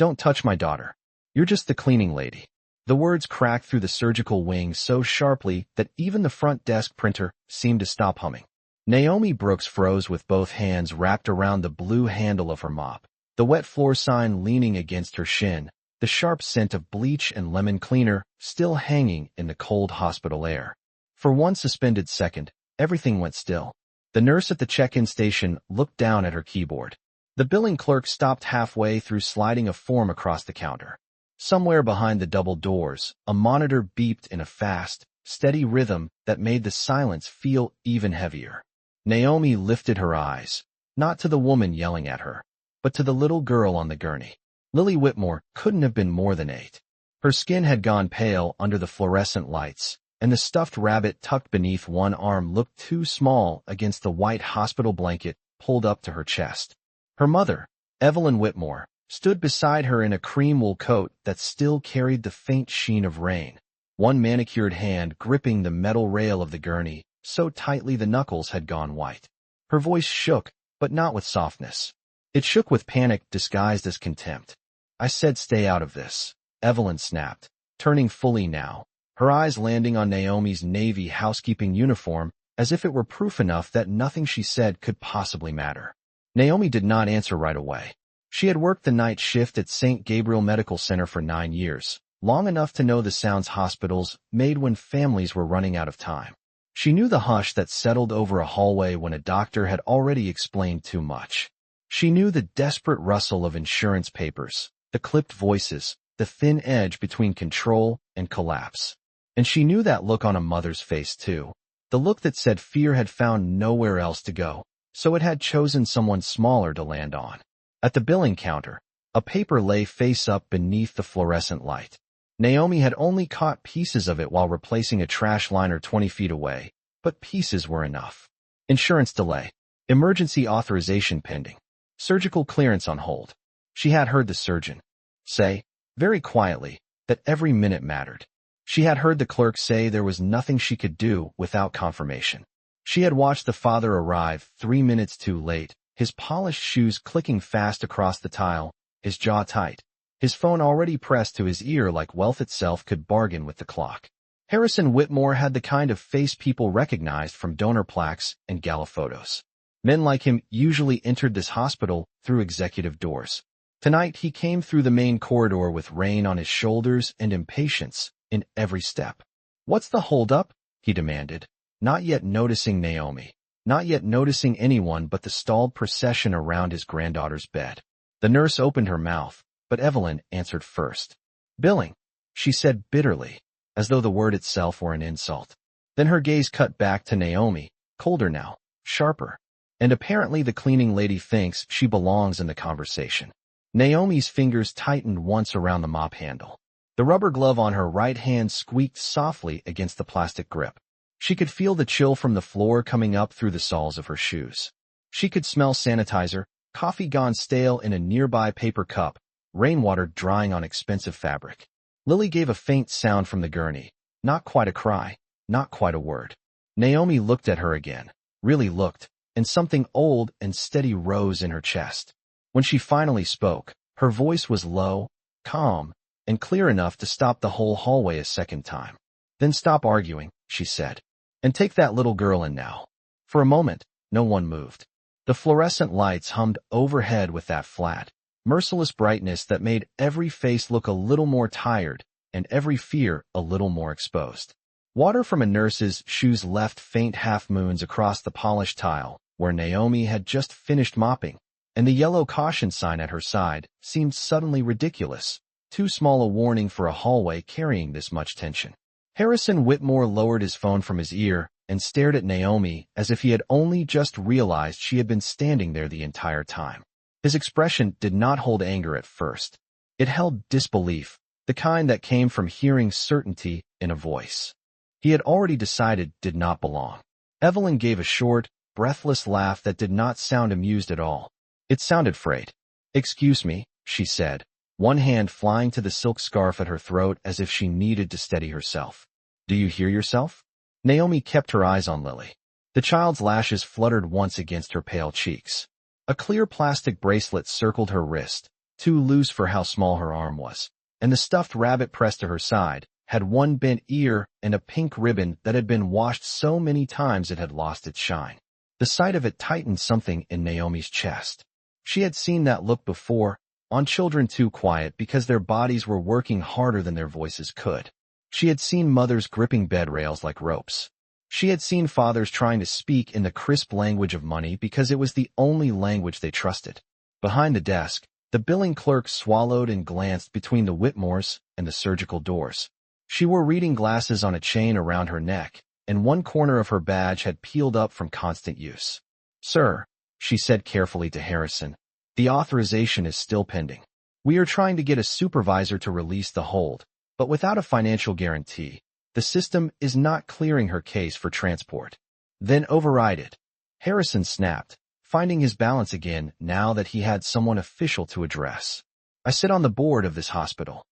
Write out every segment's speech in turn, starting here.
Don't touch my daughter. You're just the cleaning lady. The words cracked through the surgical wing so sharply that even the front desk printer seemed to stop humming. Naomi Brooks froze with both hands wrapped around the blue handle of her mop, the wet floor sign leaning against her shin, the sharp scent of bleach and lemon cleaner still hanging in the cold hospital air. For one suspended second, everything went still. The nurse at the check-in station looked down at her keyboard. The billing clerk stopped halfway through sliding a form across the counter. Somewhere behind the double doors, a monitor beeped in a fast, steady rhythm that made the silence feel even heavier. Naomi lifted her eyes, not to the woman yelling at her, but to the little girl on the gurney. Lily Whitmore couldn't have been more than 8. Her skin had gone pale under the fluorescent lights, and the stuffed rabbit tucked beneath one arm looked too small against the white hospital blanket pulled up to her chest. Her mother, Evelyn Whitmore, stood beside her in a cream wool coat that still carried the faint sheen of rain, one manicured hand gripping the metal rail of the gurney so tightly the knuckles had gone white. Her voice shook, but not with softness. It shook with panic disguised as contempt. "I said stay out of this," Evelyn snapped, turning fully now, her eyes landing on Naomi's navy housekeeping uniform as if it were proof enough that nothing she said could possibly matter. Naomi did not answer right away. She had worked the night shift at St. Gabriel Medical Center for 9 years, long enough to know the sounds hospitals made when families were running out of time. She knew the hush that settled over a hallway when a doctor had already explained too much. She knew the desperate rustle of insurance papers, the clipped voices, the thin edge between control and collapse. And she knew that look on a mother's face too, the look that said fear had found nowhere else to go, so it had chosen someone smaller to land on. At the billing counter, a paper lay face up beneath the fluorescent light. Naomi had only caught pieces of it while replacing a trash liner 20 feet away, but pieces were enough. Insurance delay. Emergency authorization pending. Surgical clearance on hold. She had heard the surgeon say, very quietly, that every minute mattered. She had heard the clerk say there was nothing she could do without confirmation. She had watched the father arrive 3 minutes too late, his polished shoes clicking fast across the tile, his jaw tight, his phone already pressed to his ear like wealth itself could bargain with the clock. Harrison Whitmore had the kind of face people recognized from donor plaques and gala photos. Men like him usually entered this hospital through executive doors. Tonight he came through the main corridor with rain on his shoulders and impatience in every step. "What's the holdup?" he demanded, not yet noticing Naomi, not yet noticing anyone but the stalled procession around his granddaughter's bed. The nurse opened her mouth, but Evelyn answered first. "Billing," she said bitterly, as though the word itself were an insult. Then her gaze cut back to Naomi, colder now, sharper. And apparently the cleaning lady thinks she belongs in the conversation. Naomi's fingers tightened once around the mop handle. The rubber glove on her right hand squeaked softly against the plastic grip. She could feel the chill from the floor coming up through the soles of her shoes. She could smell sanitizer, coffee gone stale in a nearby paper cup, rainwater drying on expensive fabric. Lily gave a faint sound from the gurney, not quite a cry, not quite a word. Naomi looked at her again, really looked, and something old and steady rose in her chest. When she finally spoke, her voice was low, calm, and clear enough to stop the whole hallway a second time. "Then stop arguing," she said, "and take that little girl in now." For a moment, no one moved. The fluorescent lights hummed overhead with that flat, merciless brightness that made every face look a little more tired and every fear a little more exposed. Water from a nurse's shoes left faint half-moons across the polished tile where Naomi had just finished mopping, and the yellow caution sign at her side seemed suddenly ridiculous, too small a warning for a hallway carrying this much tension. Harrison Whitmore lowered his phone from his ear and stared at Naomi as if he had only just realized she had been standing there the entire time. His expression did not hold anger at first. It held disbelief, the kind that came from hearing certainty in a voice he had already decided did not belong. Evelyn gave a short, breathless laugh that did not sound amused at all. It sounded frayed. "Excuse me," she said, one hand flying to the silk scarf at her throat as if she needed to steady herself. "Do you hear yourself?" Naomi kept her eyes on Lily. The child's lashes fluttered once against her pale cheeks. A clear plastic bracelet circled her wrist, too loose for how small her arm was, and the stuffed rabbit pressed to her side had one bent ear and a pink ribbon that had been washed so many times it had lost its shine. The sight of it tightened something in Naomi's chest. She had seen that look before, on children too quiet because their bodies were working harder than their voices could. She had seen mothers gripping bed rails like ropes. She had seen fathers trying to speak in the crisp language of money because it was the only language they trusted. Behind the desk, the billing clerk swallowed and glanced between the Whitmores and the surgical doors. She wore reading glasses on a chain around her neck, and one corner of her badge had peeled up from constant use. "Sir," she said carefully to Harrison, "the authorization is still pending. We are trying to get a supervisor to release the hold, but without a financial guarantee, the system is not clearing her case for transport." "Then override it," Harrison snapped, finding his balance again now that he had someone official to address. "I sit on the board of this hospital.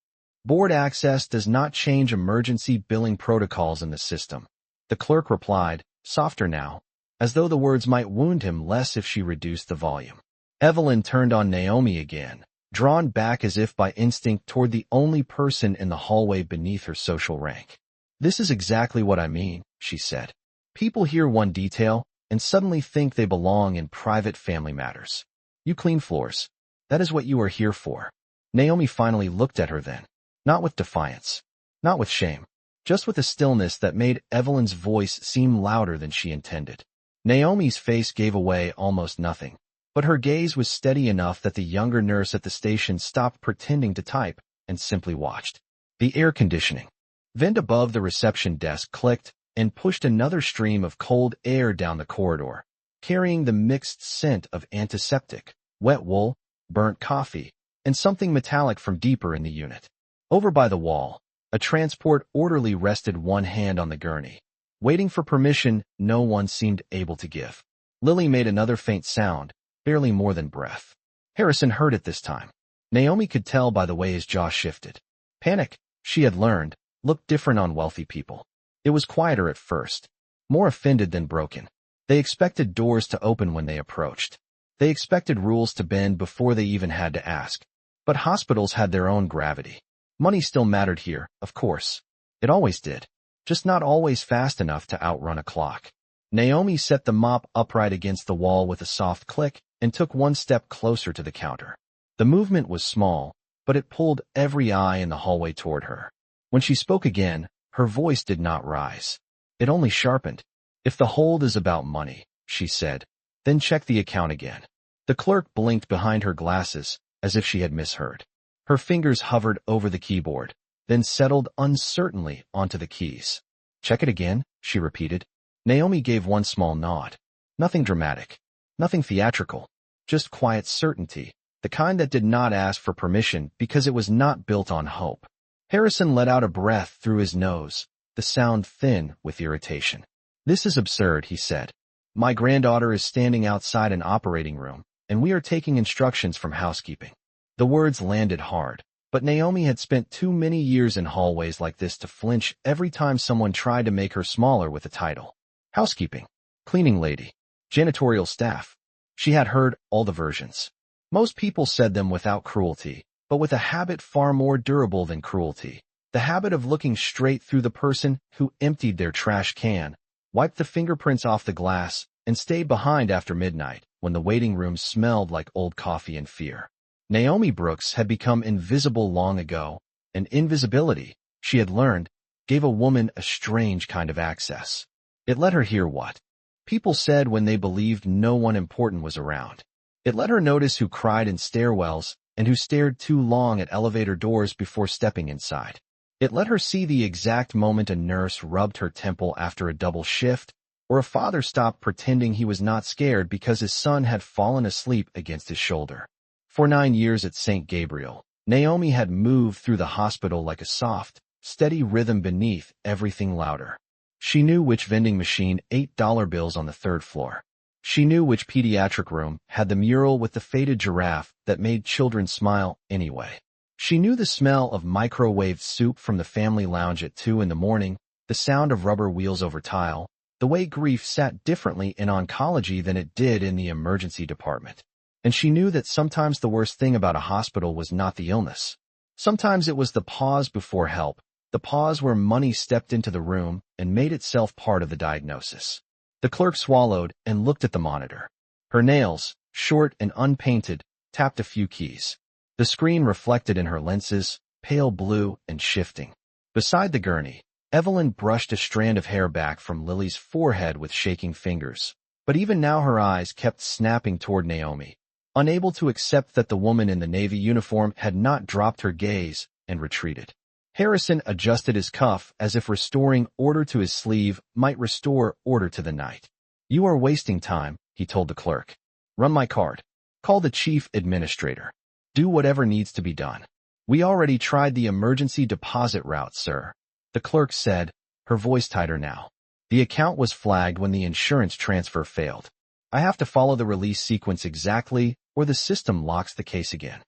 Board access does not change emergency billing protocols in the system," the clerk replied, softer now, as though the words might wound him less if she reduced the volume. Evelyn turned on Naomi again, drawn back as if by instinct toward the only person in the hallway beneath her social rank. "This is exactly what I mean," she said. "People hear one detail and suddenly think they belong in private family matters. You clean floors. That is what you are here for." Naomi finally looked at her then, not with defiance, not with shame, just with a stillness that made Evelyn's voice seem louder than she intended. Naomi's face gave away almost nothing, but her gaze was steady enough that the younger nurse at the station stopped pretending to type and simply watched. The air conditioning vent above the reception desk clicked and pushed another stream of cold air down the corridor, carrying the mixed scent of antiseptic, wet wool, burnt coffee, and something metallic from deeper in the unit. Over by the wall, a transport orderly rested one hand on the gurney, waiting for permission no one seemed able to give. Lily made another faint sound, barely more than breath. Harrison heard it this time. Naomi could tell by the way his jaw shifted. Panic, she had learned, looked different on wealthy people. It was quieter at first, more offended than broken. They expected doors to open when they approached. They expected rules to bend before they even had to ask. But hospitals had their own gravity. Money still mattered here, of course. It always did, just not always fast enough to outrun a clock. Naomi set the mop upright against the wall with a soft click and took one step closer to the counter. The movement was small, but it pulled every eye in the hallway toward her. When she spoke again, her voice did not rise. It only sharpened. "If the hold is about money," she said, "then check the account again." The clerk blinked behind her glasses, as if she had misheard. Her fingers hovered over the keyboard, then settled uncertainly onto the keys. "Check it again," she repeated. Naomi gave one small nod. Nothing dramatic, nothing theatrical, just quiet certainty, the kind that did not ask for permission because it was not built on hope. Harrison let out a breath through his nose, the sound thin with irritation. "This is absurd," he said. "My granddaughter is standing outside an operating room, and we are taking instructions from housekeeping." The words landed hard, but Naomi had spent too many years in hallways like this to flinch every time someone tried to make her smaller with a title. Housekeeping, cleaning lady, janitorial staff. She had heard all the versions. Most people said them without cruelty, but with a habit far more durable than cruelty. The habit of looking straight through the person who emptied their trash can, wiped the fingerprints off the glass, and stayed behind after midnight, when the waiting room smelled like old coffee and fear. Naomi Brooks had become invisible long ago, and invisibility, she had learned, gave a woman a strange kind of access. It let her hear what people said when they believed no one important was around. It let her notice who cried in stairwells and who stared too long at elevator doors before stepping inside. It let her see the exact moment a nurse rubbed her temple after a double shift, or a father stopped pretending he was not scared because his son had fallen asleep against his shoulder. For 9 years at St. Gabriel, Naomi had moved through the hospital like a soft, steady rhythm beneath everything louder. She knew which vending machine ate dollar bills on the 3rd floor. She knew which pediatric room had the mural with the faded giraffe that made children smile anyway. She knew the smell of microwaved soup from the family lounge at 2 in the morning, the sound of rubber wheels over tile, the way grief sat differently in oncology than it did in the emergency department. And she knew that sometimes the worst thing about a hospital was not the illness. Sometimes it was the pause before help, the pause where money stepped into the room and made itself part of the diagnosis. The clerk swallowed and looked at the monitor. Her nails, short and unpainted, tapped a few keys. The screen reflected in her lenses, pale blue and shifting. Beside the gurney, Evelyn brushed a strand of hair back from Lily's forehead with shaking fingers. But even now her eyes kept snapping toward Naomi, unable to accept that the woman in the navy uniform had not dropped her gaze and retreated. Harrison adjusted his cuff as if restoring order to his sleeve might restore order to the night. "You are wasting time," he told the clerk. "Run my card. Call the chief administrator. Do whatever needs to be done." "We already tried the emergency deposit route, sir," the clerk said, her voice tighter now. "The account was flagged when the insurance transfer failed. I have to follow the release sequence exactly, or the system locks the case again."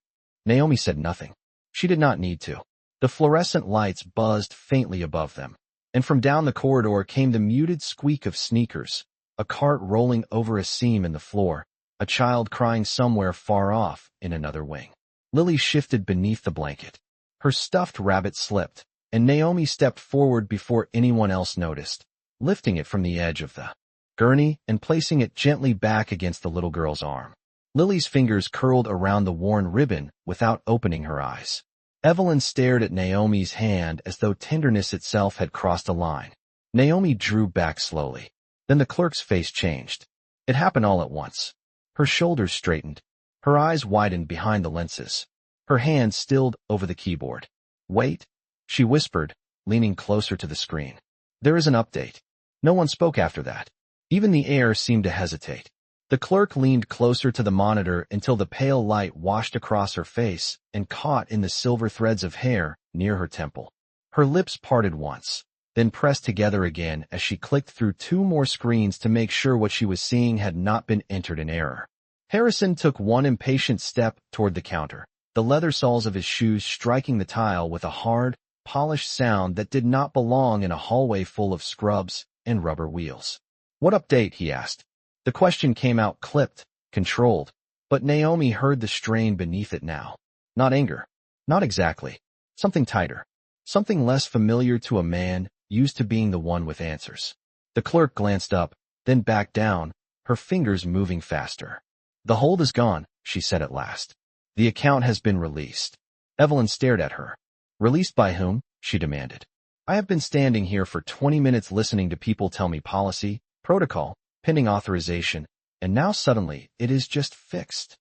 Naomi said nothing. She did not need to. The fluorescent lights buzzed faintly above them, and from down the corridor came the muted squeak of sneakers, a cart rolling over a seam in the floor, a child crying somewhere far off in another wing. Lily shifted beneath the blanket. Her stuffed rabbit slipped, and Naomi stepped forward before anyone else noticed, lifting it from the edge of the gurney and placing it gently back against the little girl's arm. Lily's fingers curled around the worn ribbon without opening her eyes. Evelyn stared at Naomi's hand as though tenderness itself had crossed a line. Naomi drew back slowly. Then the clerk's face changed. It happened all at once. Her shoulders straightened. Her eyes widened behind the lenses. Her hand stilled over the keyboard. "Wait," she whispered, leaning closer to the screen. "There is an update." No one spoke after that. Even the air seemed to hesitate. The clerk leaned closer to the monitor until the pale light washed across her face and caught in the silver threads of hair near her temple. Her lips parted once, then pressed together again as she clicked through 2 more screens to make sure what she was seeing had not been entered in error. Harrison took one impatient step toward the counter, the leather soles of his shoes striking the tile with a hard, polished sound that did not belong in a hallway full of scrubs and rubber wheels. "What update?" he asked. The question came out clipped, controlled, but Naomi heard the strain beneath it now. Not anger. Not exactly. Something tighter. Something less familiar to a man used to being the one with answers. The clerk glanced up, then back down, her fingers moving faster. "The hold is gone," she said at last. "The account has been released." Evelyn stared at her. "Released by whom?" she demanded. "I have been standing here for 20 minutes listening to people tell me policy, protocol, pending authorization, and now suddenly it is just fixed."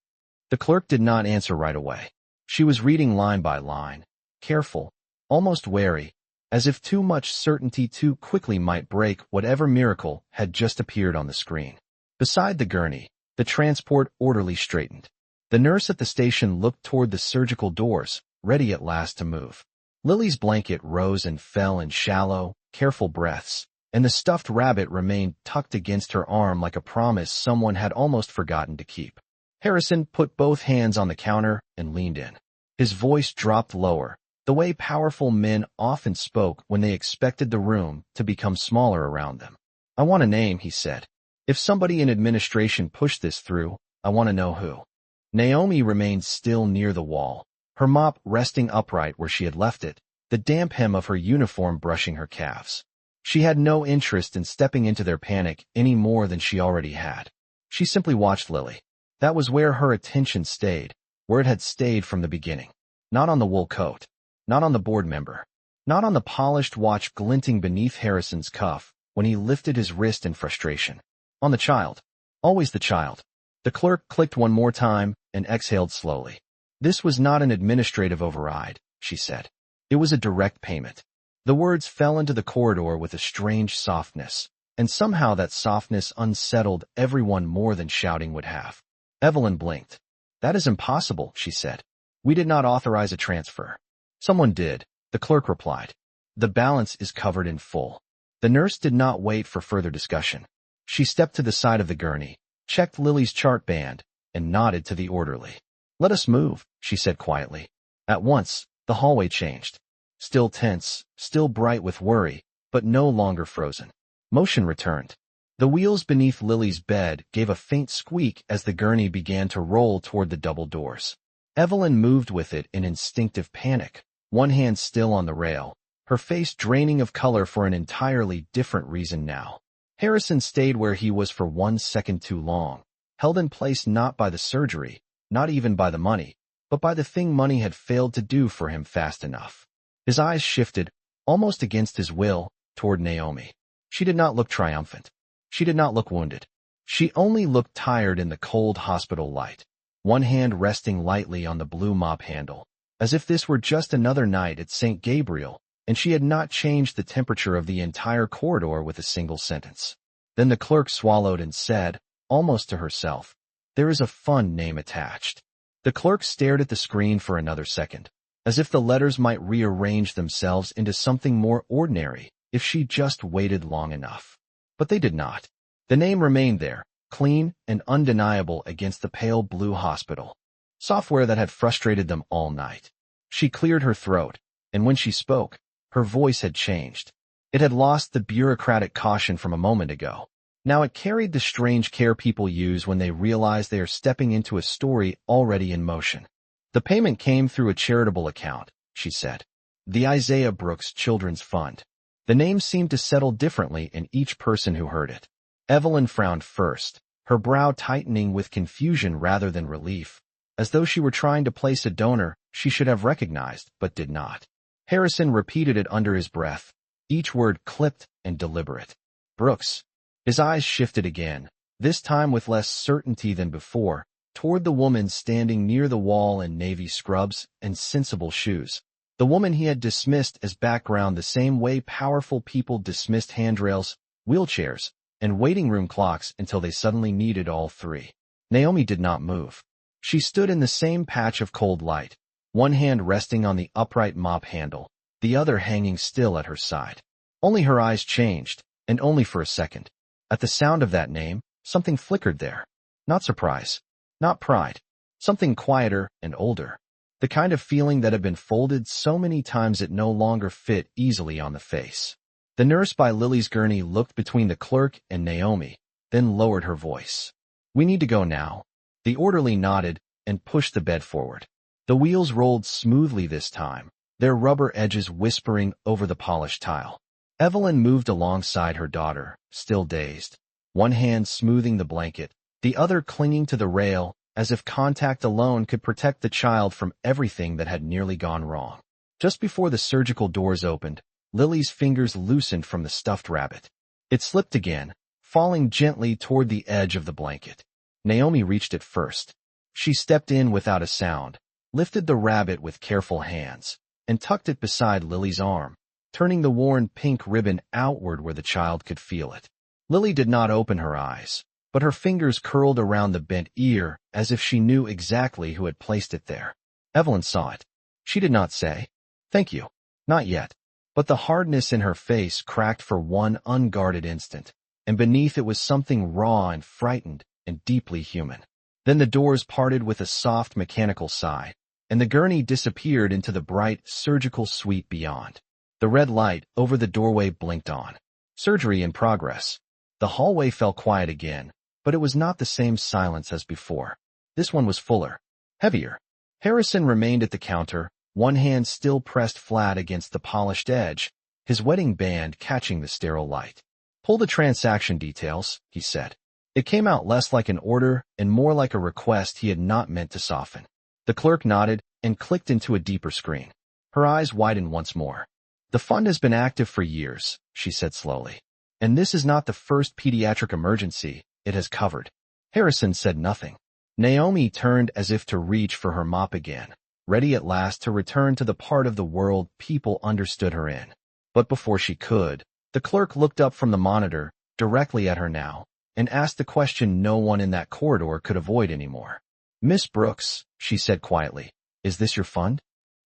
The clerk did not answer right away. She was reading line by line, careful, almost wary, as if too much certainty too quickly might break whatever miracle had just appeared on the screen. Beside the gurney, the transport orderly straightened. The nurse at the station looked toward the surgical doors, ready at last to move. Lily's blanket rose and fell in shallow, careful breaths, and the stuffed rabbit remained tucked against her arm like a promise someone had almost forgotten to keep. Harrison put both hands on the counter and leaned in. His voice dropped lower, the way powerful men often spoke when they expected the room to become smaller around them. "I want a name," he said. "If somebody in administration pushed this through, I want to know who." Naomi remained still near the wall, her mop resting upright where she had left it, the damp hem of her uniform brushing her calves. She had no interest in stepping into their panic any more than she already had. She simply watched Lily. That was where her attention stayed, where it had stayed from the beginning. Not on the wool coat. Not on the board member. Not on the polished watch glinting beneath Harrison's cuff when he lifted his wrist in frustration. On the child. Always the child. The clerk clicked one more time and exhaled slowly. "This was not an administrative override," she said. "It was a direct payment." The words fell into the corridor with a strange softness, and somehow that softness unsettled everyone more than shouting would have. Evelyn blinked. "That is impossible," she said. "We did not authorize a transfer." "Someone did," the clerk replied. "The balance is covered in full." The nurse did not wait for further discussion. She stepped to the side of the gurney, checked Lily's chart band, and nodded to the orderly. "Let us move," she said quietly. At once, the hallway changed. Still tense, still bright with worry, but no longer frozen. Motion returned. The wheels beneath Lily's bed gave a faint squeak as the gurney began to roll toward the double doors. Evelyn moved with it in instinctive panic, one hand still on the rail, her face draining of color for an entirely different reason now. Harrison stayed where he was for 1 second too long, held in place not by the surgery, not even by the money, but by the thing money had failed to do for him fast enough. His eyes shifted, almost against his will, toward Naomi. She did not look triumphant. She did not look wounded. She only looked tired in the cold hospital light, one hand resting lightly on the blue mop handle, as if this were just another night at St. Gabriel, and she had not changed the temperature of the entire corridor with a single sentence. Then the clerk swallowed and said, almost to herself, "There is a fund name attached." The clerk stared at the screen for another second, as if the letters might rearrange themselves into something more ordinary if she just waited long enough. But they did not. The name remained there, clean and undeniable against the pale blue hospital software that had frustrated them all night. She cleared her throat, and when she spoke, her voice had changed. It had lost the bureaucratic caution from a moment ago. Now it carried the strange care people use when they realize they are stepping into a story already in motion. "The payment came through a charitable account," she said. "The Isaiah Brooks Children's Fund." The name seemed to settle differently in each person who heard it. Evelyn frowned first, her brow tightening with confusion rather than relief, as though she were trying to place a donor she should have recognized but did not. Harrison repeated it under his breath, each word clipped and deliberate. "Brooks." His eyes shifted again, this time with less certainty than before, toward the woman standing near the wall in navy scrubs and sensible shoes. The woman he had dismissed as background the same way powerful people dismissed handrails, wheelchairs, and waiting room clocks until they suddenly needed all three. Naomi did not move. She stood in the same patch of cold light, one hand resting on the upright mop handle, the other hanging still at her side. Only her eyes changed, and only for a second. At the sound of that name, something flickered there. Not surprise, not pride, something quieter and older. The kind of feeling that had been folded so many times it no longer fit easily on the face. The nurse by Lily's gurney looked between the clerk and Naomi, then lowered her voice. "We need to go now." The orderly nodded and pushed the bed forward. The wheels rolled smoothly this time, their rubber edges whispering over the polished tile. Evelyn moved alongside her daughter, still dazed, one hand smoothing the blanket, the other clinging to the rail, as if contact alone could protect the child from everything that had nearly gone wrong. Just before the surgical doors opened, Lily's fingers loosened from the stuffed rabbit. It slipped again, falling gently toward the edge of the blanket. Naomi reached it first. She stepped in without a sound, lifted the rabbit with careful hands, and tucked it beside Lily's arm, turning the worn pink ribbon outward where the child could feel it. Lily did not open her eyes, but her fingers curled around the bent ear as if she knew exactly who had placed it there. Evelyn saw it. She did not say, "Thank you." Not yet. But the hardness in her face cracked for one unguarded instant, and beneath it was something raw and frightened and deeply human. Then the doors parted with a soft mechanical sigh, and the gurney disappeared into the bright surgical suite beyond. The red light over the doorway blinked on. Surgery in progress. The hallway fell quiet again, but it was not the same silence as before. This one was fuller, heavier. Harrison remained at the counter, one hand still pressed flat against the polished edge, his wedding band catching the sterile light. "Pull the transaction details," he said. It came out less like an order and more like a request he had not meant to soften. The clerk nodded and clicked into a deeper screen. Her eyes widened once more. "The fund has been active for years," she said slowly. "And this is not the first pediatric emergency it has covered." Harrison said nothing. Naomi turned as if to reach for her mop again, ready at last to return to the part of the world people understood her in. But before she could, the clerk looked up from the monitor, directly at her now, and asked the question no one in that corridor could avoid anymore. "Miss Brooks," she said quietly, "is this your fund?"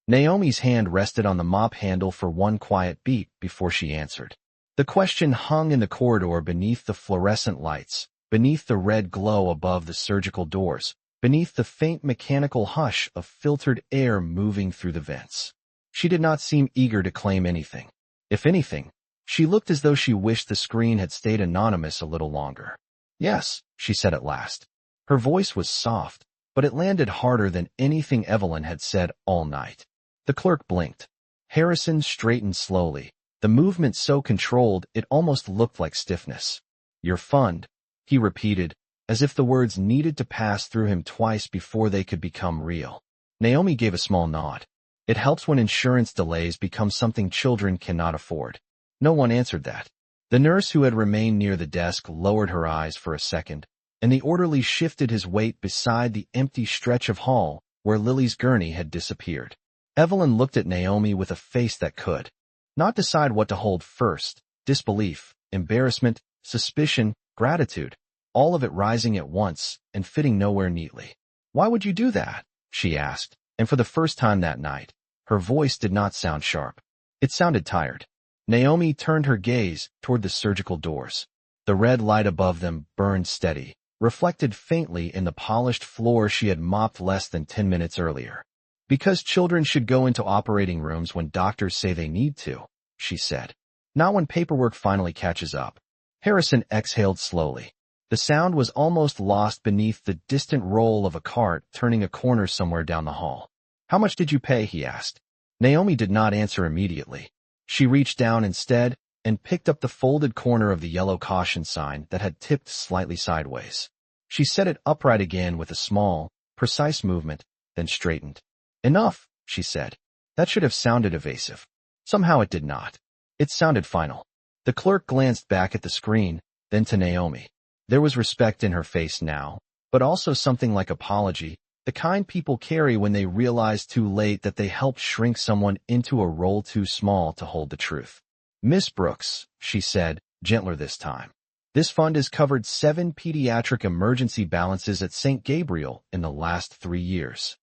Naomi's hand rested on the mop handle for one quiet beat before she answered. The question hung in the corridor beneath the fluorescent lights, beneath the red glow above the surgical doors, beneath the faint mechanical hush of filtered air moving through the vents. She did not seem eager to claim anything. If anything, She looked as though she wished the screen had stayed anonymous a little longer. "Yes," she said at last. Her voice was soft, but it landed harder than anything Evelyn had said all night. The clerk blinked. Harrison straightened slowly, the movement so controlled it almost looked like stiffness. "Your fund," he repeated, as if the words needed to pass through him twice before they could become real. Naomi gave a small nod. "It helps when insurance delays become something children cannot afford." No one answered that. The nurse who had remained near the desk lowered her eyes for a second, and the orderly shifted his weight beside the empty stretch of hall where Lily's gurney had disappeared. Evelyn looked at Naomi with a face that could not decide what to hold first: disbelief, embarrassment, suspicion, gratitude, all of it rising at once and fitting nowhere neatly. "Why would you do that?" she asked, and for the first time that night, her voice did not sound sharp. It sounded tired. Naomi turned her gaze toward the surgical doors. The red light above them burned steady, reflected faintly in the polished floor she had mopped less than 10 minutes earlier. "Because children should go into operating rooms when doctors say they need to," she said. "Not when paperwork finally catches up." Harrison exhaled slowly. The sound was almost lost beneath the distant roll of a cart turning a corner somewhere down the hall. "How much did you pay?" he asked. Naomi did not answer immediately. She reached down instead and picked up the folded corner of the yellow caution sign that had tipped slightly sideways. She set it upright again with a small, precise movement, then straightened. "Enough," she said. That should have sounded evasive. Somehow it did not. It sounded final. The clerk glanced back at the screen, then to Naomi. There was respect in her face now, but also something like apology, the kind people carry when they realize too late that they helped shrink someone into a role too small to hold the truth. "Miss Brooks," she said, gentler this time. "This fund has covered 7 pediatric emergency balances at St. Gabriel in the last 3 years.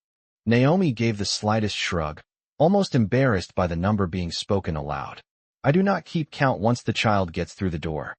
Naomi gave the slightest shrug, almost embarrassed by the number being spoken aloud. "I do not keep count once the child gets through the door."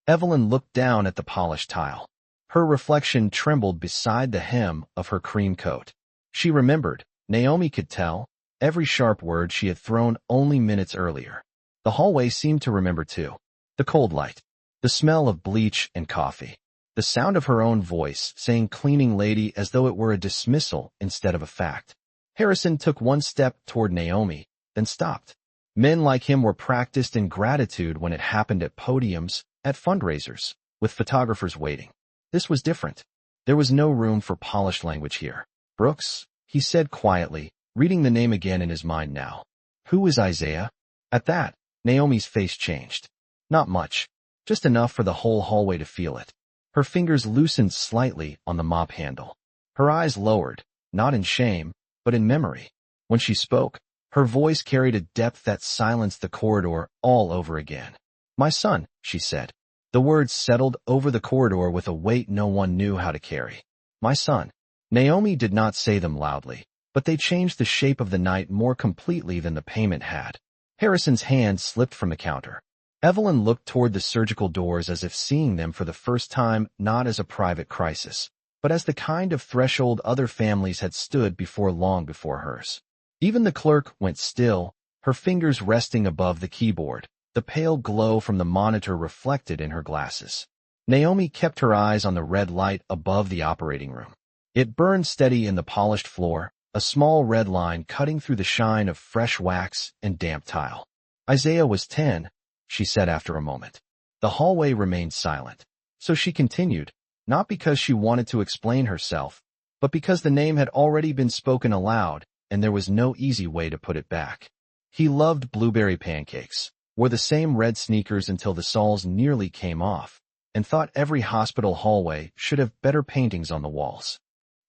Evelyn looked down at the polished tile. Her reflection trembled beside the hem of her cream coat. She remembered, Naomi could tell, every sharp word she had thrown only minutes earlier. The hallway seemed to remember too. The cold light, the smell of bleach and coffee, the sound of her own voice saying "cleaning lady" as though it were a dismissal instead of a fact. Harrison took one step toward Naomi, then stopped. Men like him were practiced in gratitude when it happened at podiums, at fundraisers, with photographers waiting. This was different. There was no room for polished language here. "Brooks," he said quietly, reading the name again in his mind now. "Who is Isaiah?" At that, Naomi's face changed. Not much, just enough for the whole hallway to feel it. Her fingers loosened slightly on the mop handle. Her eyes lowered, not in shame, but in memory. When she spoke, her voice carried a depth that silenced the corridor all over again. "My son," she said. The words settled over the corridor with a weight no one knew how to carry. "My son." Naomi did not say them loudly, but they changed the shape of the night more completely than the payment had. Harrison's hand slipped from the counter. Evelyn looked toward the surgical doors as if seeing them for the first time not as a private crisis, but as the kind of threshold other families had stood before long before hers. Even the clerk went still, her fingers resting above the keyboard, the pale glow from the monitor reflected in her glasses. Naomi kept her eyes on the red light above the operating room. It burned steady in the polished floor, a small red line cutting through the shine of fresh wax and damp tile. "Isaiah was 10, she said after a moment. The hallway remained silent. So she continued, not because she wanted to explain herself, but because the name had already been spoken aloud, and there was no easy way to put it back. He loved blueberry pancakes, wore the same red sneakers until the soles nearly came off, and thought every hospital hallway should have better paintings on the walls.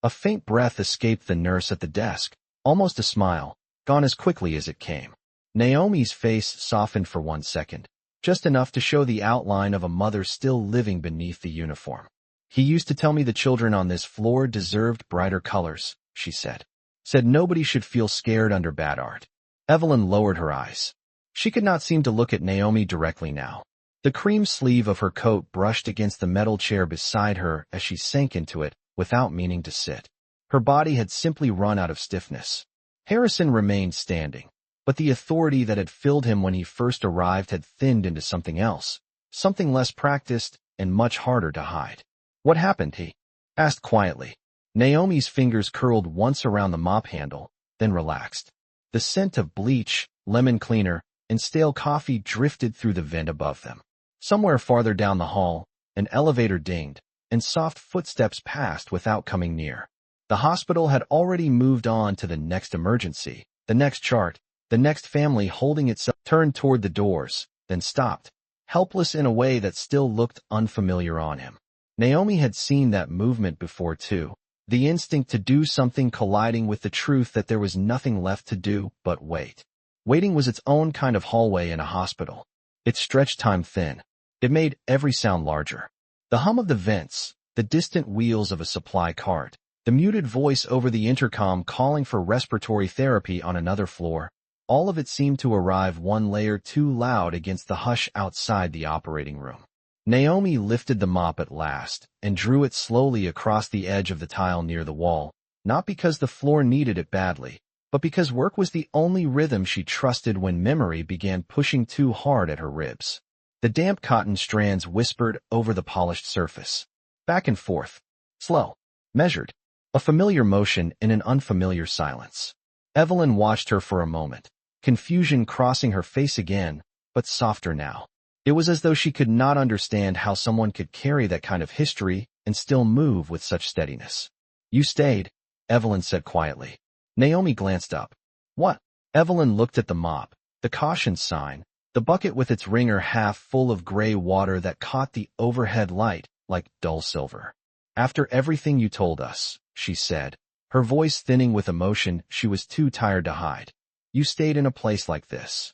A faint breath escaped the nurse at the desk, almost a smile, gone as quickly as it came. Naomi's face softened for 1 second, just enough to show the outline of a mother still living beneath the uniform. "He used to tell me the children on this floor deserved brighter colors," she said. "Said nobody should feel scared under bad art." Evelyn lowered her eyes. She could not seem to look at Naomi directly now. The cream sleeve of her coat brushed against the metal chair beside her as she sank into it, without meaning to sit. Her body had simply run out of stiffness. Harrison remained standing. but the authority that had filled him when he first arrived had thinned into something else, something less practiced and much harder to hide. "What happened?" he asked quietly. Naomi's fingers curled once around the mop handle, then relaxed. The scent of bleach, lemon cleaner, and stale coffee drifted through the vent above them. Somewhere farther down the hall, an elevator dinged, and soft footsteps passed without coming near. The hospital had already moved on to the next emergency, the next chart, the next family holding itself turned toward the doors, then stopped, helpless in a way that still looked unfamiliar on him. Naomi had seen that movement before too, the instinct to do something colliding with the truth that there was nothing left to do but wait. Waiting was its own kind of hallway in a hospital. It stretched time thin. It made every sound larger. The hum of the vents, the distant wheels of a supply cart, the muted voice over the intercom calling for respiratory therapy on another floor, all of it seemed to arrive one layer too loud against the hush outside the operating room. Naomi lifted the mop at last and drew it slowly across the edge of the tile near the wall, not because the floor needed it badly, but because work was the only rhythm she trusted when memory began pushing too hard at her ribs. The damp cotton strands whispered over the polished surface. Back and forth. Slow. Measured. A familiar motion in an unfamiliar silence. Evelyn watched her for a moment, confusion crossing her face again, but softer now. It was as though she could not understand how someone could carry that kind of history and still move with such steadiness. "You stayed," Evelyn said quietly. Naomi glanced up. "What?" Evelyn looked at the mop, the caution sign, the bucket with its wringer half full of gray water that caught the overhead light like dull silver. "After everything you told us," she said, her voice thinning with emotion she was too tired to hide. "You stayed in a place like this."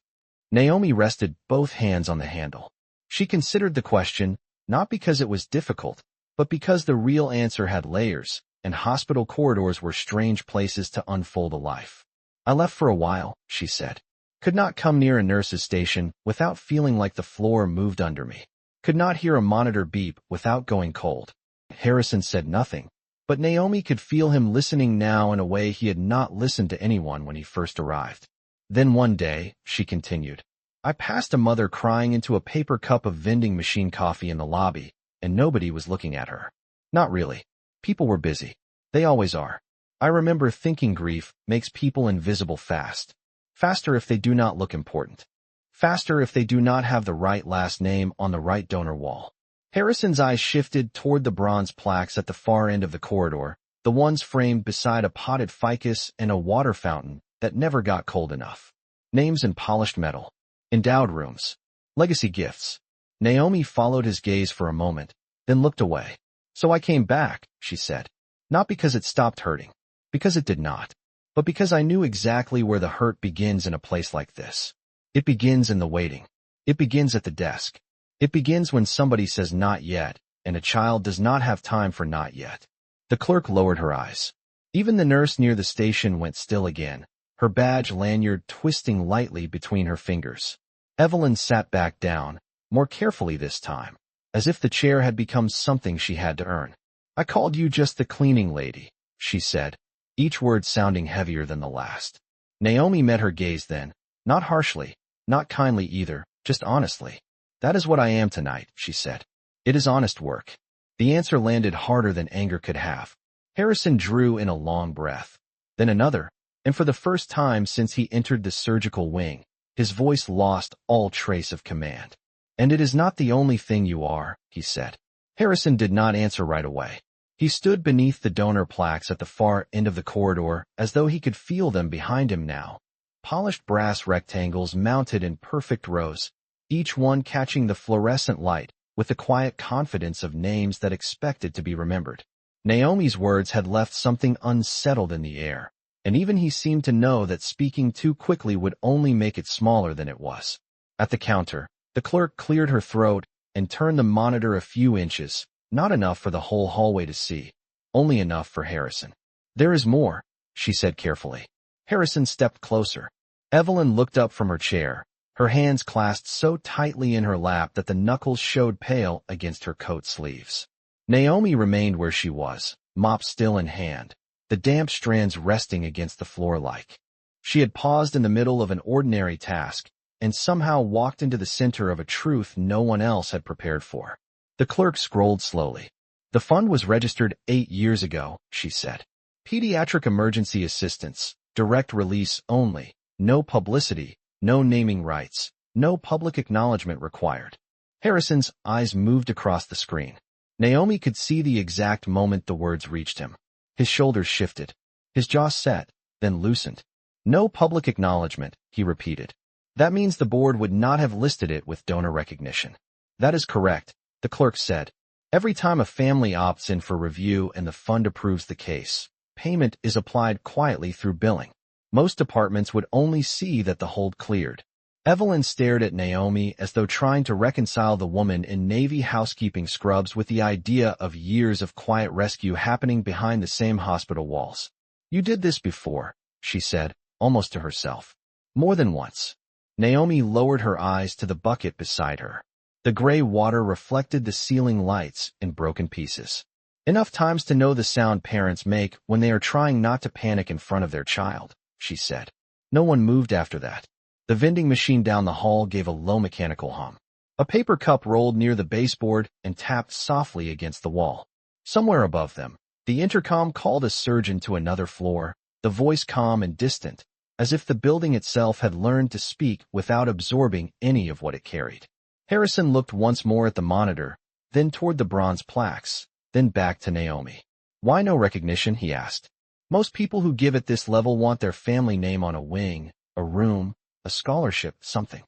Naomi rested both hands on the handle. She considered the question, not because it was difficult, but because the real answer had layers, and hospital corridors were strange places to unfold a life. "I left for a while," she said. "Could not come near a nurse's station without feeling like the floor moved under me. Could not hear a monitor beep without going cold." Harrison said nothing, but Naomi could feel him listening now in a way he had not listened to anyone when he first arrived. "Then one day," she continued, "I passed a mother crying into a paper cup of vending machine coffee in the lobby, and nobody was looking at her. Not really. People were busy. They always are. I remember thinking grief makes people invisible fast. Faster if they do not look important. Faster if they do not have the right last name on the right donor wall." Harrison's eyes shifted toward the bronze plaques at the far end of the corridor, the ones framed beside a potted ficus and a water fountain that never got cold enough. Names in polished metal. Endowed rooms. Legacy gifts. Naomi followed his gaze for a moment, then looked away. "So I came back," she said. "Not because it stopped hurting, because it did not, but because I knew exactly where the hurt begins in a place like this. It begins in the waiting. It begins at the desk. It begins when somebody says not yet, and a child does not have time for not yet." The clerk lowered her eyes. Even the nurse near the station went still again, her badge lanyard twisting lightly between her fingers. Evelyn sat back down, more carefully this time, as if the chair had become something she had to earn. "I called you just the cleaning lady," she said, each word sounding heavier than the last. Naomi met her gaze then, not harshly, not kindly either, just honestly. "That is what I am tonight," she said. "It is honest work." The answer landed harder than anger could have. Harrison drew in a long breath, then another, and for the first time since he entered the surgical wing, his voice lost all trace of command. "And it is not the only thing you are," he said. Harrison did not answer right away. He stood beneath the donor plaques at the far end of the corridor as though he could feel them behind him now. Polished brass rectangles mounted in perfect rows, each one catching the fluorescent light with the quiet confidence of names that expected to be remembered. Naomi's words had left something unsettled in the air, and even he seemed to know that speaking too quickly would only make it smaller than it was. At the counter, the clerk cleared her throat and turned the monitor a few inches, not enough for the whole hallway to see, only enough for Harrison. "There is more," she said carefully. Harrison stepped closer. Evelyn looked up from her chair, her hands clasped so tightly in her lap that the knuckles showed pale against her coat sleeves. Naomi remained where she was, mop still in hand, the damp strands resting against the floor like She had paused in the middle of an ordinary task and somehow walked into the center of a truth no one else had prepared for. The clerk scrolled slowly. The fund was registered 8 years ago, she said. Pediatric emergency assistance, direct release only, no publicity, no naming rights, no public acknowledgement required. Harrison's eyes moved across the screen. Naomi could see the exact moment the words reached him. His shoulders shifted. His jaw set, then loosened. No public acknowledgement, he repeated. That means the board would not have listed it with donor recognition. That is correct, the clerk said. Every time a family opts in for review and the fund approves the case, payment is applied quietly through billing. Most departments would only see that the hold cleared. Evelyn stared at Naomi as though trying to reconcile the woman in Navy housekeeping scrubs with the idea of years of quiet rescue happening behind the same hospital walls. You did this before, she said, almost to herself. More than once. Naomi lowered her eyes to the bucket beside her. The gray water reflected the ceiling lights in broken pieces. Enough times to know the sound parents make when they are trying not to panic in front of their child, she said. No one moved after that. The vending machine down the hall gave a low mechanical hum. A paper cup rolled near the baseboard and tapped softly against the wall. Somewhere above them, the intercom called a surgeon to another floor, the voice calm and distant, as if the building itself had learned to speak without absorbing any of what it carried. Harrison looked once more at the monitor, then toward the bronze plaques, then back to Naomi. Why no recognition, he asked. Most people who give at this level want their family name on a wing, a room, a scholarship, something.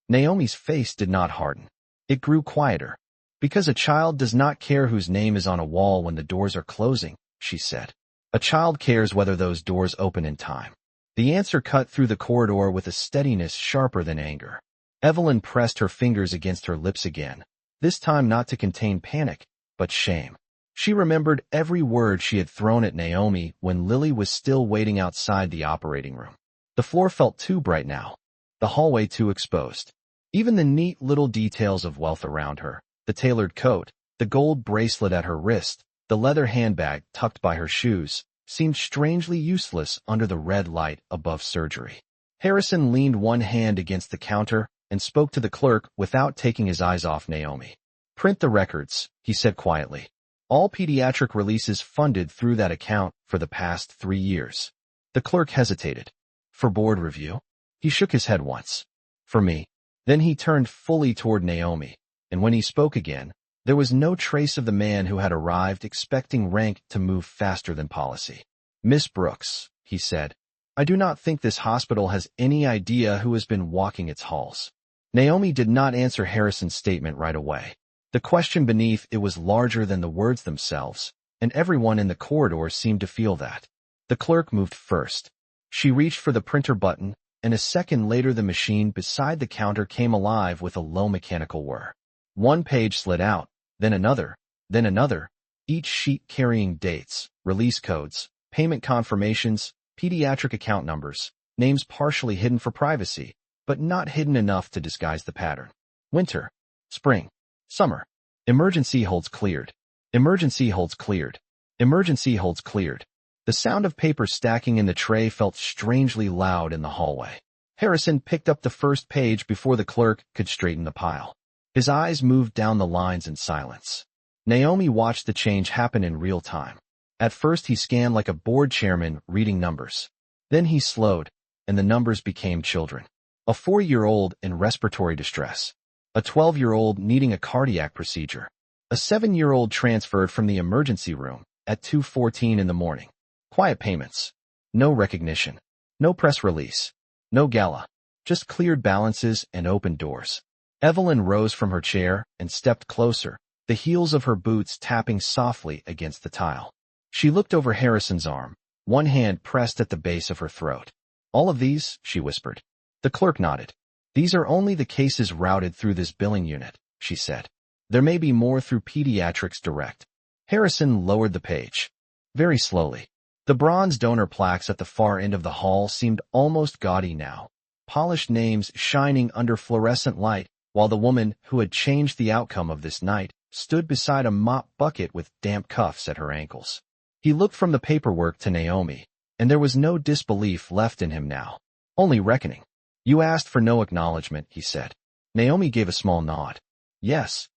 Naomi's face did not harden. It grew quieter. Because a child does not care whose name is on a wall when the doors are closing, she said. A child cares whether those doors open in time. The answer cut through the corridor with a steadiness sharper than anger. Evelyn pressed her fingers against her lips again, this time not to contain panic, but shame. She remembered every word she had thrown at Naomi when Lily was still waiting outside the operating room. The floor felt too bright now. The hallway too exposed. Even the neat little details of wealth around her, the tailored coat, the gold bracelet at her wrist, the leather handbag tucked by her shoes, seemed strangely useless under the red light above surgery. Harrison leaned one hand against the counter and spoke to the clerk without taking his eyes off Naomi. Print the records, he said quietly. All pediatric releases funded through that account for the past 3 years. The clerk hesitated. For board review? He shook his head once. For me. Then he turned fully toward Naomi, and when he spoke again, there was no trace of the man who had arrived expecting rank to move faster than policy. Miss Brooks, he said, I do not think this hospital has any idea who has been walking its halls. Naomi did not answer Harrison's statement right away. The question beneath it was larger than the words themselves, and everyone in the corridor seemed to feel that. The clerk moved first. She reached for the printer button, and a second later the machine beside the counter came alive with a low mechanical whir. One page slid out, then another, each sheet carrying dates, release codes, payment confirmations, pediatric account numbers, names partially hidden for privacy, but not hidden enough to disguise the pattern. Winter, spring, summer. Emergency holds cleared. Emergency holds cleared. Emergency holds cleared. The sound of paper stacking in the tray felt strangely loud in the hallway. Harrison picked up the first page before the clerk could straighten the pile. His eyes moved down the lines in silence. Naomi watched the change happen in real time. At first he scanned like a board chairman reading numbers. Then he slowed, and the numbers became children. A 4-year-old in respiratory distress. A 12-year-old needing a cardiac procedure. A 7-year-old transferred from the emergency room at 2:14 in the morning. Quiet payments. No recognition. No press release. No gala. Just cleared balances and open doors. Evelyn rose from her chair and stepped closer, the heels of her boots tapping softly against the tile. She looked over Harrison's arm, one hand pressed at the base of her throat. All of these, she whispered. The clerk nodded. These are only the cases routed through this billing unit, she said. There may be more through Pediatrics Direct. Harrison lowered the page. Very slowly. The bronze donor plaques at the far end of the hall seemed almost gaudy now, polished names shining under fluorescent light, while the woman who had changed the outcome of this night stood beside a mop bucket with damp cuffs at her ankles. He looked from the paperwork to Naomi, and there was no disbelief left in him now. Only reckoning. You asked for no acknowledgement, he said. Naomi gave a small nod. Yes.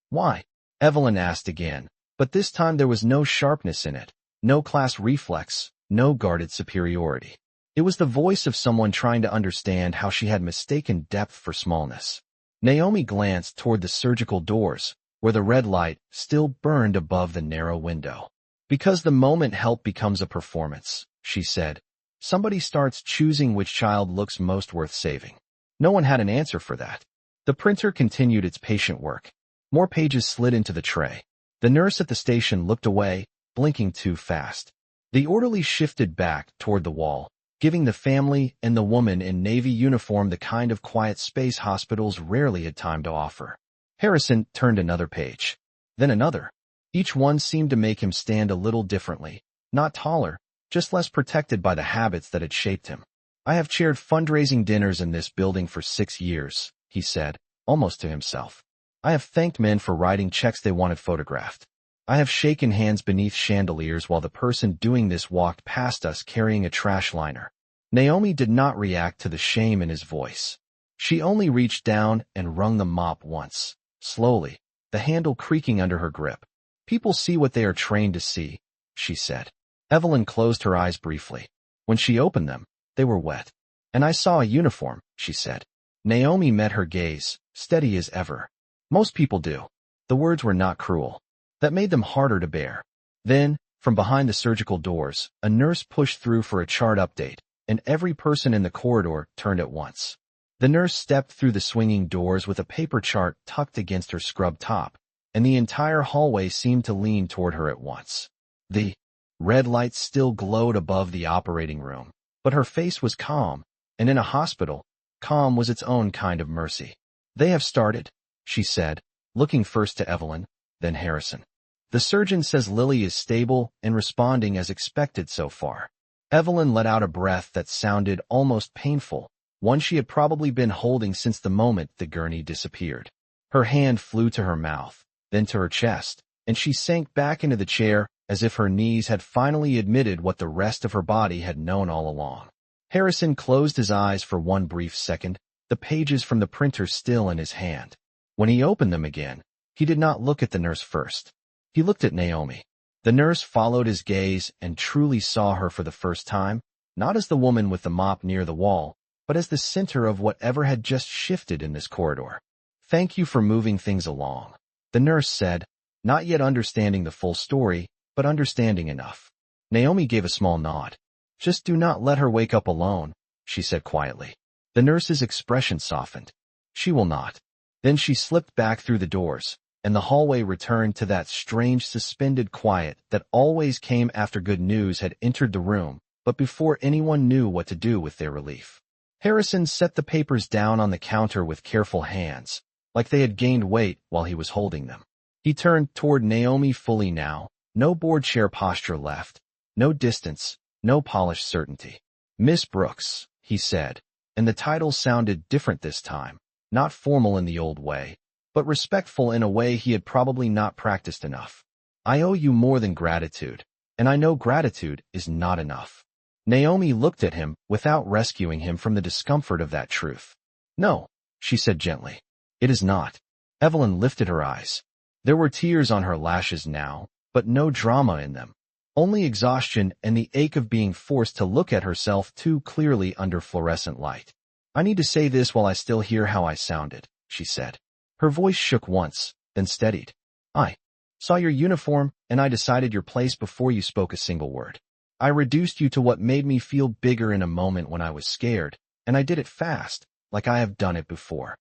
Why? Evelyn asked again, but this time there was no sharpness in it, no class reflex, no guarded superiority. It was the voice of someone trying to understand how she had mistaken depth for smallness. Naomi glanced toward the surgical doors, where the red light still burned above the narrow window. Because the moment help becomes a performance, she said. Somebody starts choosing which child looks most worth saving. No one had an answer for that. The printer continued its patient work. More pages slid into the tray. The nurse at the station looked away, blinking too fast. The orderly shifted back toward the wall, giving the family and the woman in Navy uniform the kind of quiet space hospitals rarely had time to offer. Harrison turned another page. Then another. Each one seemed to make him stand a little differently, not taller, just less protected by the habits that had shaped him. I have chaired fundraising dinners in this building for 6 years, he said, almost to himself. I have thanked men for writing checks they wanted photographed. I have shaken hands beneath chandeliers while the person doing this walked past us carrying a trash liner. Naomi did not react to the shame in his voice. She only reached down and wrung the mop once, slowly, the handle creaking under her grip. People see what they are trained to see, she said. Evelyn closed her eyes briefly. When she opened them, they were wet. And I saw a uniform, she said. Naomi met her gaze, steady as ever. Most people do. The words were not cruel. That made them harder to bear. Then, from behind the surgical doors, a nurse pushed through for a chart update, and every person in the corridor turned at once. The nurse stepped through the swinging doors with a paper chart tucked against her scrubbed top, and the entire hallway seemed to lean toward her at once. The red light still glowed above the operating room, but her face was calm, and in a hospital, calm was its own kind of mercy. They have started, she said, looking first to Evelyn, then Harrison. The surgeon says Lily is stable and responding as expected so far. Evelyn let out a breath that sounded almost painful, one she had probably been holding since the moment the gurney disappeared. Her hand flew to her mouth, then to her chest, and she sank back into the chair as if her knees had finally admitted what the rest of her body had known all along. Harrison closed his eyes for one brief second, the pages from the printer still in his hand. When he opened them again, he did not look at the nurse first. He looked at Naomi. The nurse followed his gaze and truly saw her for the first time, not as the woman with the mop near the wall, but as the center of whatever had just shifted in this corridor. Thank you for moving things along, the nurse said, not yet understanding the full story, but understanding enough. Naomi gave a small nod. Just do not let her wake up alone, she said quietly. The nurse's expression softened. She will not. Then she slipped back through the doors, and the hallway returned to that strange suspended quiet that always came after good news had entered the room, but before anyone knew what to do with their relief. Harrison set the papers down on the counter with careful hands, like they had gained weight while he was holding them. He turned toward Naomi fully now, no board chair posture left, no distance, no polished certainty. Miss Brooks, he said, and the title sounded different this time, not formal in the old way, but respectful in a way he had probably not practiced enough. I owe you more than gratitude, and I know gratitude is not enough. Naomi looked at him without rescuing him from the discomfort of that truth. No, she said gently. It is not. Evelyn lifted her eyes. There were tears on her lashes now, but no drama in them. Only exhaustion and the ache of being forced to look at herself too clearly under fluorescent light. I need to say this while I still hear how I sounded, she said. Her voice shook once, then steadied. I saw your uniform, and I decided your place before you spoke a single word. I reduced you to what made me feel bigger in a moment when I was scared, and I did it fast, like I have done it before.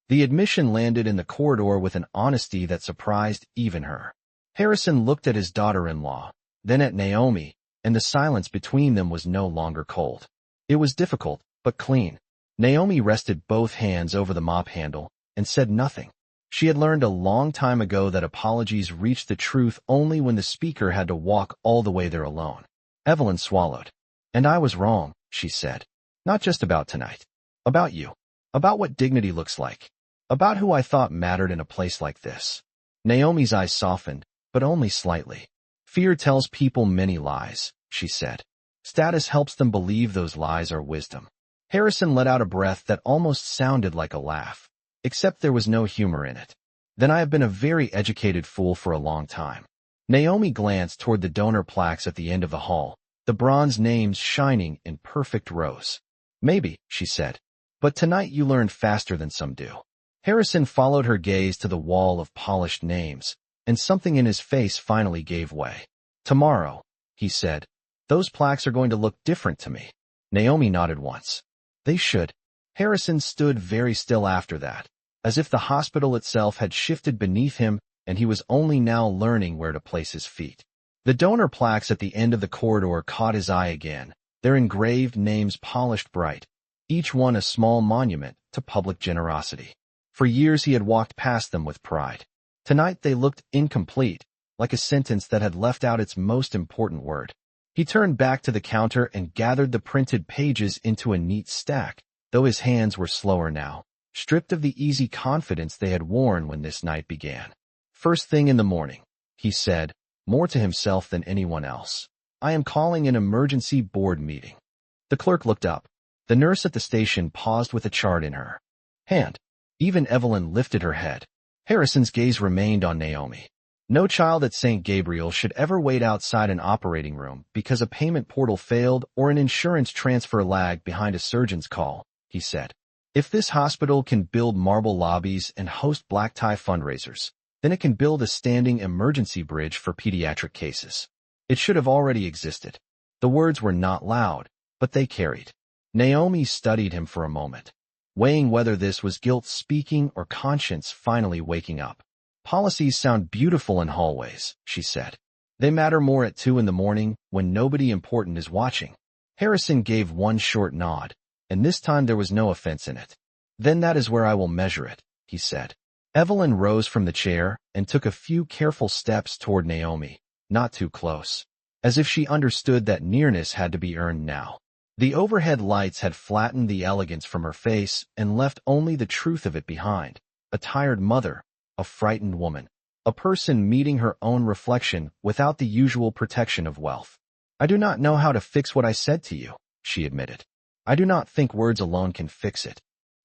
The admission landed in the corridor with an honesty that surprised even her. Harrison looked at his daughter-in-law, then at Naomi, and the silence between them was no longer cold. It was difficult, but clean. Naomi rested both hands over the mop handle and said nothing. She had learned a long time ago that apologies reached the truth only when the speaker had to walk all the way there alone. Evelyn swallowed. And I was wrong, she said. Not just about tonight. About you. About what dignity looks like. About who I thought mattered in a place like this. Naomi's eyes softened, but only slightly. Fear tells people many lies, she said. Status helps them believe those lies are wisdom. Harrison let out a breath that almost sounded like a laugh, except there was no humor in it. Then I have been a very educated fool for a long time. Naomi glanced toward the donor plaques at the end of the hall, the bronze names shining in perfect rows. Maybe, she said, but tonight you learned faster than some do. Harrison followed her gaze to the wall of polished names, and something in his face finally gave way. Tomorrow, he said, those plaques are going to look different to me. Naomi nodded once. They should. Harrison stood very still after that, as if the hospital itself had shifted beneath him and he was only now learning where to place his feet. The donor plaques at the end of the corridor caught his eye again, their engraved names polished bright, each one a small monument to public generosity. For years he had walked past them with pride. Tonight they looked incomplete, like a sentence that had left out its most important word. He turned back to the counter and gathered the printed pages into a neat stack, though his hands were slower now, stripped of the easy confidence they had worn when this night began. First thing in the morning, he said, more to himself than anyone else. I am calling an emergency board meeting. The clerk looked up. The nurse at the station paused with a chart in her hand. Even Evelyn lifted her head. Harrison's gaze remained on Naomi. No child at St. Gabriel should ever wait outside an operating room because a payment portal failed or an insurance transfer lagged behind a surgeon's call, he said. If this hospital can build marble lobbies and host black tie fundraisers, then it can build a standing emergency bridge for pediatric cases. It should have already existed. The words were not loud, but they carried. Naomi studied him for a moment, weighing whether this was guilt speaking or conscience finally waking up. Policies sound beautiful in hallways, she said. They matter more at 2 in the morning when nobody important is watching. Harrison gave one short nod, and this time there was no offense in it. Then that is where I will measure it, he said. Evelyn rose from the chair and took a few careful steps toward Naomi, not too close, as if she understood that nearness had to be earned now. The overhead lights had flattened the elegance from her face and left only the truth of it behind, a tired mother, a frightened woman, a person meeting her own reflection without the usual protection of wealth. I do not know how to fix what I said to you, she admitted. I do not think words alone can fix it.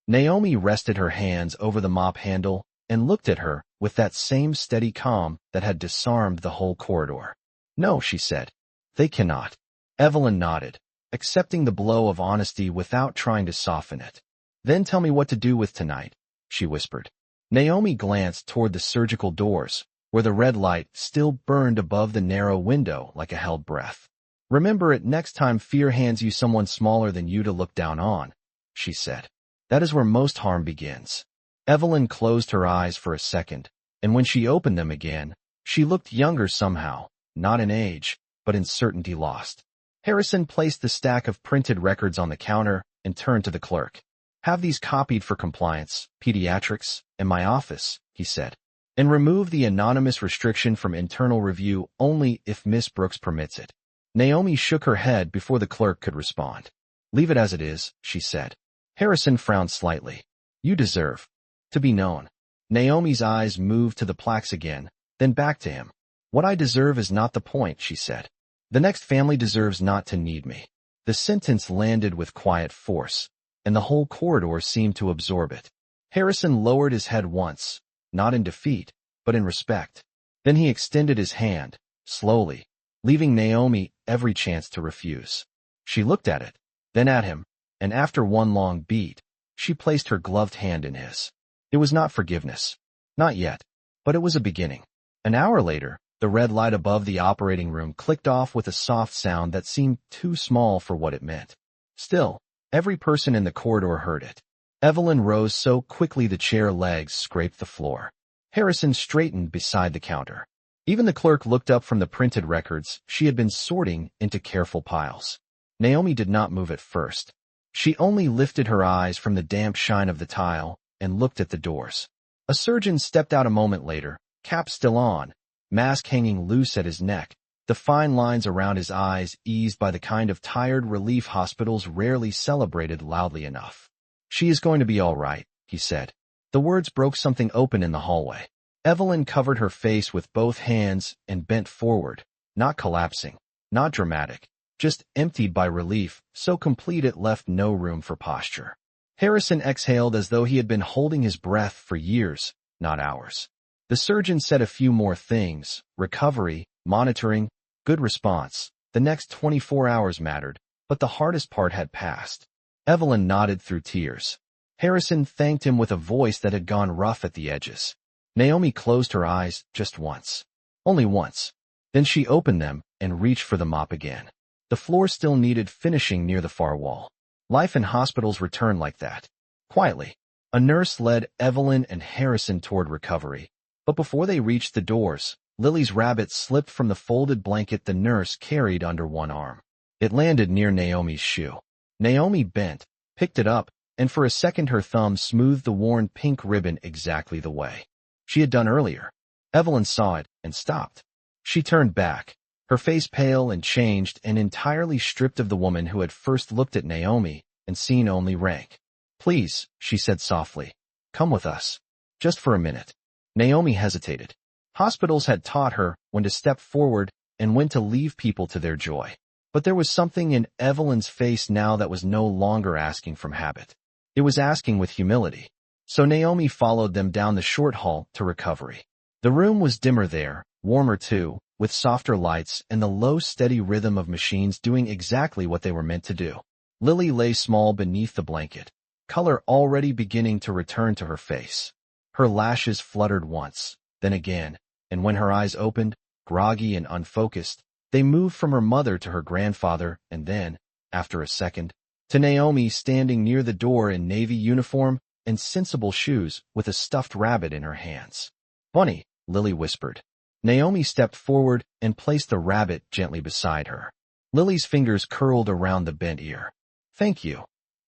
Naomi rested her hands over the mop handle and looked at her with that same steady calm that had disarmed the whole corridor. No, she said. They cannot. Evelyn nodded, accepting the blow of honesty without trying to soften it. Then tell me what to do with tonight, she whispered. Naomi glanced toward the surgical doors, where the red light still burned above the narrow window like a held breath. Remember it next time fear hands you someone smaller than you to look down on, she said. That is where most harm begins. Evelyn closed her eyes for a second, and when she opened them again, she looked younger somehow, not in age, but in certainty lost. Harrison placed the stack of printed records on the counter and turned to the clerk. Have these copied for compliance, pediatrics, and my office, he said, and remove the anonymous restriction from internal review only if Miss Brooks permits it. Naomi shook her head before the clerk could respond. Leave it as it is, she said. Harrison frowned slightly. You deserve to be known. Naomi's eyes moved to the plaques again, then back to him. What I deserve is not the point, she said. The next family deserves not to need me. The sentence landed with quiet force, and the whole corridor seemed to absorb it. Harrison lowered his head once, not in defeat, but in respect. Then he extended his hand, slowly, leaving Naomi every chance to refuse. She looked at it, then at him, and after one long beat, she placed her gloved hand in his. It was not forgiveness. Not yet, but it was a beginning. An hour later, the red light above the operating room clicked off with a soft sound that seemed too small for what it meant. Still, every person in the corridor heard it. Evelyn rose so quickly the chair legs scraped the floor. Harrison straightened beside the counter. Even the clerk looked up from the printed records she had been sorting into careful piles. Naomi did not move at first. She only lifted her eyes from the damp shine of the tile and looked at the doors. A surgeon stepped out a moment later, cap still on, mask hanging loose at his neck, the fine lines around his eyes eased by the kind of tired relief hospitals rarely celebrated loudly enough. She is going to be all right, he said. The words broke something open in the hallway. Evelyn covered her face with both hands and bent forward, not collapsing, not dramatic, just emptied by relief, so complete it left no room for posture. Harrison exhaled as though he had been holding his breath for years, not hours. The surgeon said a few more things: recovery, monitoring, good response. The next 24 hours mattered, but the hardest part had passed. Evelyn nodded through tears. Harrison thanked him with a voice that had gone rough at the edges. Naomi closed her eyes just once. Only once. Then she opened them and reached for the mop again. The floor still needed finishing near the far wall. Life in hospitals returned like that. Quietly, a nurse led Evelyn and Harrison toward recovery. But before they reached the doors, Lily's rabbit slipped from the folded blanket the nurse carried under one arm. It landed near Naomi's shoe. Naomi bent, picked it up, and for a second her thumb smoothed the worn pink ribbon exactly the way she had done earlier. Evelyn saw it and stopped. She turned back, her face pale and changed and entirely stripped of the woman who had first looked at Naomi and seen only rank. "Please," she said softly, "come with us. Just for a minute." Naomi hesitated. Hospitals had taught her when to step forward and when to leave people to their joy. But there was something in Evelyn's face now that was no longer asking from habit. It was asking with humility. So Naomi followed them down the short hall to recovery. The room was dimmer there, warmer too, with softer lights and the low, steady rhythm of machines doing exactly what they were meant to do. Lily lay small beneath the blanket, color already beginning to return to her face. Her lashes fluttered once, then again, and when her eyes opened, groggy and unfocused, they moved from her mother to her grandfather and then, after a second, to Naomi standing near the door in navy uniform and sensible shoes with a stuffed rabbit in her hands. "Bunny," Lily whispered. Naomi stepped forward and placed the rabbit gently beside her. Lily's fingers curled around the bent ear. "Thank you,"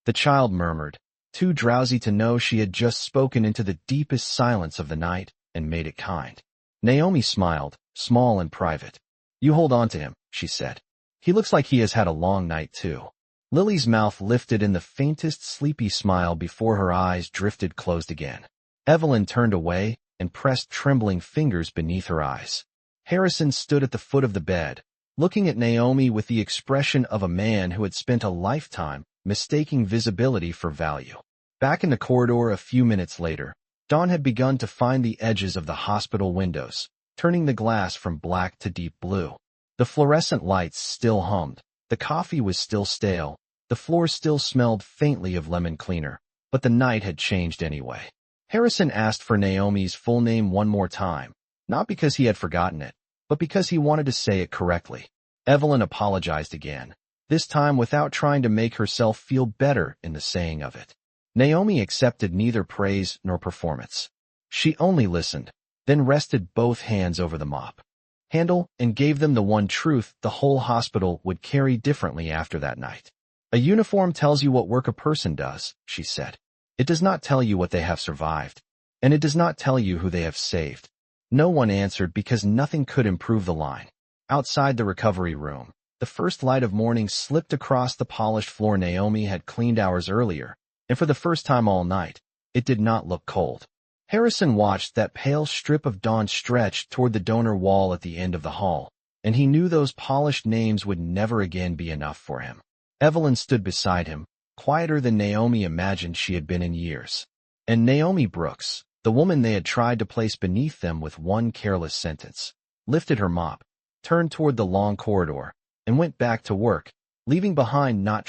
the child murmured, too drowsy to know she had just spoken into the deepest silence of the night and made it kind. Naomi smiled, small and private. "You hold on to him," she said. "He looks like he has had a long night too." Lily's mouth lifted in the faintest sleepy smile before her eyes drifted closed again. Evelyn turned away and pressed trembling fingers beneath her eyes. Harrison stood at the foot of the bed, looking at Naomi with the expression of a man who had spent a lifetime mistaking visibility for value. Back in the corridor a few minutes later, dawn had begun to find the edges of the hospital windows, turning the glass from black to deep blue. The fluorescent lights still hummed, the coffee was still stale, the floor still smelled faintly of lemon cleaner, but the night had changed anyway. Harrison asked for Naomi's full name one more time, not because he had forgotten it, but because he wanted to say it correctly. Evelyn apologized again, this time without trying to make herself feel better in the saying of it. Naomi accepted neither praise nor performance. She only listened, then rested both hands over the mop handle and gave them the one truth the whole hospital would carry differently after that night. "A uniform tells you what work a person does," she said. "It does not tell you what they have survived, and it does not tell you who they have saved." No one answered because nothing could improve the line. Outside the recovery room, the first light of morning slipped across the polished floor Naomi had cleaned hours earlier, and for the first time all night, it did not look cold. Harrison watched that pale strip of dawn stretch toward the donor wall at the end of the hall, and he knew those polished names would never again be enough for him. Evelyn stood beside him, quieter than Naomi imagined she had been in years. And Naomi Brooks, the woman they had tried to place beneath them with one careless sentence, lifted her mop, turned toward the long corridor, and went back to work, leaving behind not